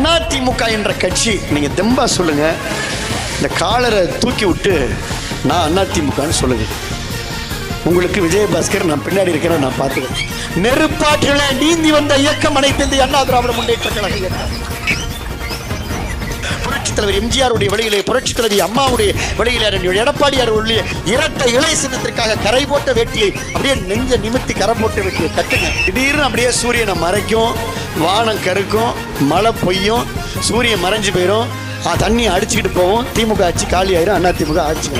அதிமுக என்ற கட்சி நீங்க தெம்பா சொல்லுங்க, இந்த காலரை தூக்கி விட்டு நான் அதிமுகன்னு சொல்லுங்க. உங்களுக்கு விஜயபாஸ்கர் நான் பின்னாடி இருக்கிறேன், நான் பார்த்துக்கிறேன். நெருப்பாற்றில நீந்தி வந்த இயக்கம் அனைத்து இந்த அண்ணா திராவிட முன்னேற்ற கழகம். புரட்சித் தலைவர் எம்ஜிஆருடைய வழியிலே, புரட்சித் தலைவி அம்மாவுடைய வழியிலே, எடப்பாடியார் உள்ள இரட்டை இலை சின்னத்திற்காக கரை போட்ட வேட்டியை அப்படியே நெஞ்ச நிமித்தி கரை போட்ட வேட்டியை கட்டுங்க. திடீர்னு அப்படியே சூரியனை மறைக்கும், வானம் கருக்கும், மழை பொய்யும், சூரியன் மறைஞ்சு போயிடும், தண்ணி அடிச்சுக்கிட்டு போவோம், திமுக ஆட்சி காலி ஆயிரும், அதிமுக ஆட்சி.